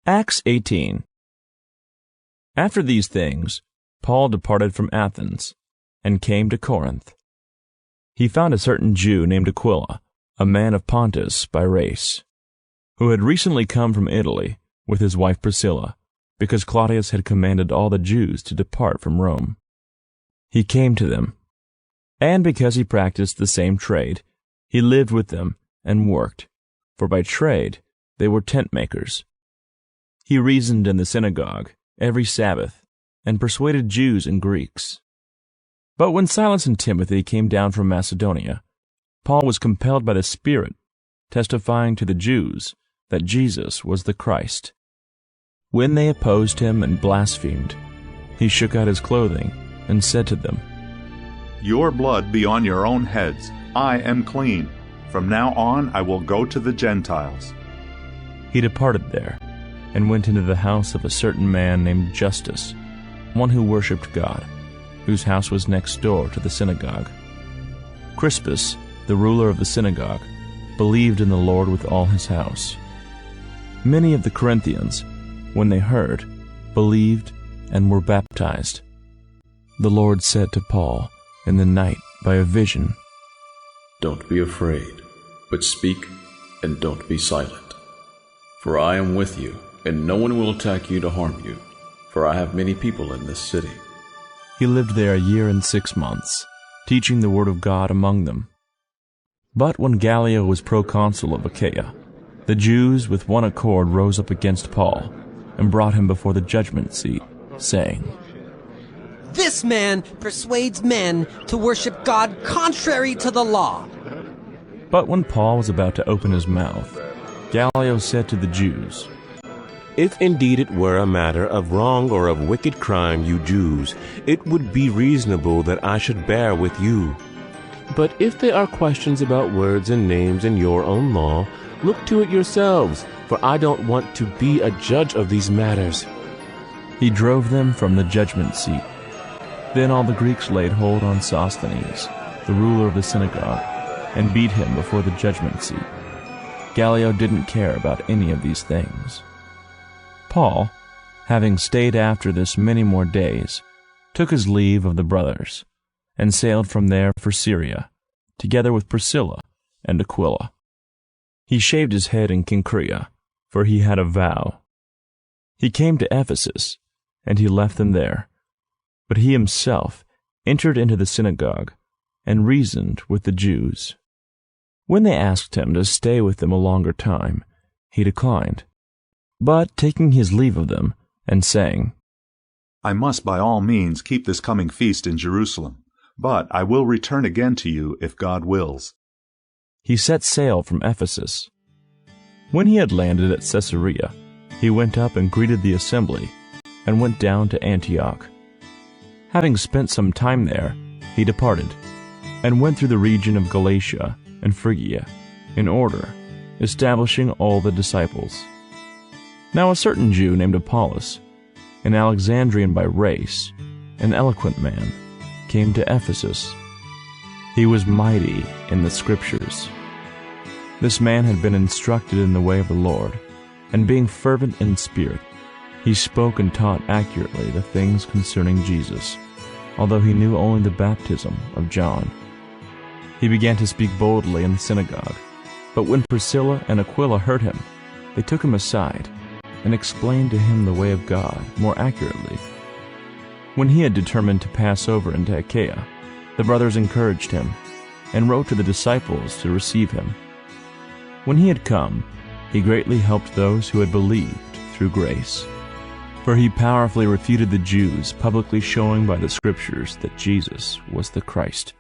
Acts 18. After these things, Paul departed from Athens, and came to Corinth. He found a certain Jew named Aquila, a man of Pontus by race, who had recently come from Italy with his wife Priscilla, because Claudius had commanded all the Jews to depart from Rome. He came to them, and because he practiced the same trade, he lived with them and worked, for by trade they were tent makers. He reasoned in the synagogue every Sabbath, and persuaded Jews and Greeks. But when Silas and Timothy came down from Macedonia, Paul was compelled by the Spirit, testifying to the Jews that Jesus was the Christ. When they opposed him and blasphemed, he shook out his clothing and said to them, "Your blood be on your own heads. I am clean. From now on I will go to the Gentiles." He departed there, and went into the house of a certain man named Justus, one who worshipped God, whose house was next door to the synagogue. Crispus, the ruler of the synagogue, believed in the Lord with all his house. Many of the Corinthians, when they heard, believed and were baptized. The Lord said to Paul in the night by a vision, "Don't be afraid, but speak and don't be silent. For I am with you, and no one will attack you to harm you, for I have many people in this city." He lived there a year and 6 months, teaching the word of God among them. But when Gallio was proconsul of Achaia, the Jews with one accord rose up against Paul, and brought him before the judgment seat, saying, "This man persuades men to worship God contrary to the law." But when Paul was about to open his mouth, Gallio said to the Jews, "If indeed it were a matter of wrong or of wicked crime, you Jews, it would be reasonable that I should bear with you. But if they are questions about words and names in your own law, look to it yourselves, for I don't want to be a judge of these matters." He drove them from the judgment seat. Then all the Greeks laid hold on Sosthenes, the ruler of the synagogue, and beat him before the judgment seat. Gallio didn't care about any of these things. Paul, having stayed after this many more days, took his leave of the brothers, and sailed from there for Syria, together with Priscilla and Aquila. He shaved his head in Cenchrea, for he had a vow. He came to Ephesus, and he left them there. But he himself entered into the synagogue, and reasoned with the Jews. When they asked him to stay with them a longer time, he declined. But taking his leave of them, and saying, "I must by all means keep this coming feast in Jerusalem, but I will return again to you if God wills," he set sail from Ephesus. When he had landed at Caesarea, he went up and greeted the assembly, and went down to Antioch. Having spent some time there, he departed, and went through the region of Galatia and Phrygia, in order, establishing all the disciples. Now a certain Jew named Apollos, an Alexandrian by race, an eloquent man, came to Ephesus. He was mighty in the Scriptures. This man had been instructed in the way of the Lord, and being fervent in spirit, he spoke and taught accurately the things concerning Jesus, although he knew only the baptism of John. He began to speak boldly in the synagogue, but when Priscilla and Aquila heard him, they took him aside, and explained to him the way of God more accurately. When he had determined to pass over into Achaia, the brothers encouraged him, and wrote to the disciples to receive him. When he had come, he greatly helped those who had believed through grace. For he powerfully refuted the Jews, publicly showing by the Scriptures that Jesus was the Christ.